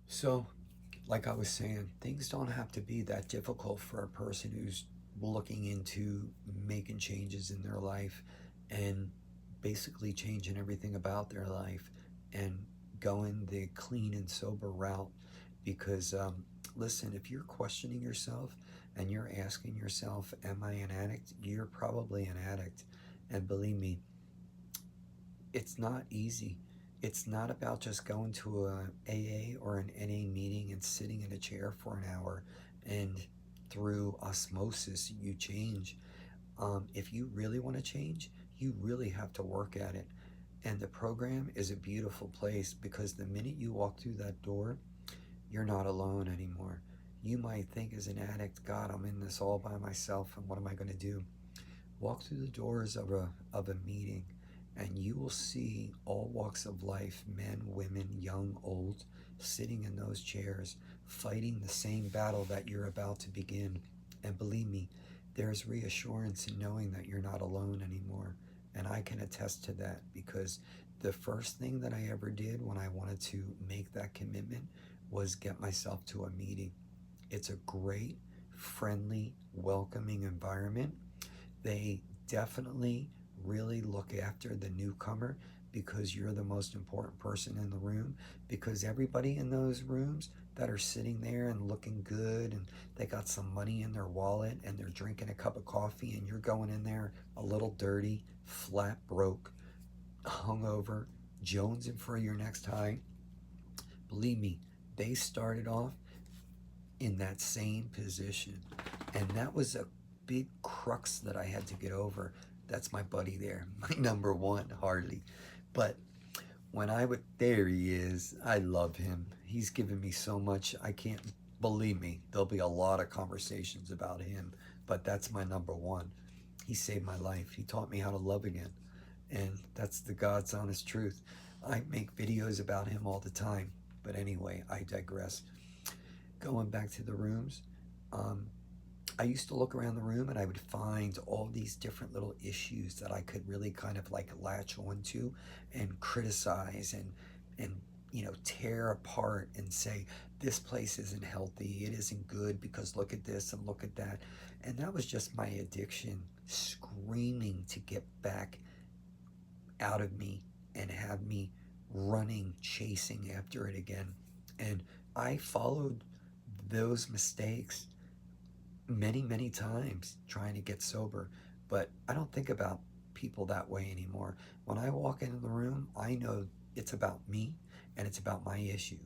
So, like I was saying, things don't have to be that difficult for a person who's looking into making changes in their life and basically changing everything about their life and going the clean and sober route. Because, listen, if you're questioning yourself and you're asking yourself, am I an addict? You're probably an addict. And believe me, it's not easy. It's not about just going to a AA or an NA meeting and sitting in a chair for an hour and through osmosis you change. If you really want to change, you really have to work at it. And the program is a beautiful place because the minute you walk through that door, you're not alone anymore. You might think as an addict, God, I'm in this all by myself, and what am I going to do? Walk through the doors of a meeting, and you will see all walks of life, men, women, young, old, sitting in those chairs, fighting the same battle that you're about to begin. And believe me, there's reassurance in knowing that you're not alone anymore. And I can attest to that because the first thing that I ever did when I wanted to make that commitment was get myself to a meeting. It's a great, friendly, welcoming environment. They definitely really look after the newcomer because you're the most important person in the room. Because everybody in those rooms that are sitting there and looking good and they got some money in their wallet and they're drinking a cup of coffee, and you're going in there a little dirty, flat broke, hungover, jonesing for your next high. Believe me, they started off in that same position. And that was a big crux that I had to get over. That's my buddy there, my number one, Harley. But when I would, there he is. I love him. He's given me so much. I can't, believe me, there'll be a lot of conversations about him, but that's my number one. He saved my life. He taught me how to love again. And that's the God's honest truth. I make videos about him all the time. But anyway, I digress. Going back to the rooms, um, I used to look around the room and I would find all these different little issues that I could really kind of like latch onto and criticize and tear apart and say this place isn't healthy, it isn't good because look at this and look at that. And that was just my addiction screaming to get back out of me and have me running, chasing after it again. And I followed those mistakes many, many times trying to get sober, but I don't think about people that way anymore. When I walk into the room, I know it's about me and it's about my issue.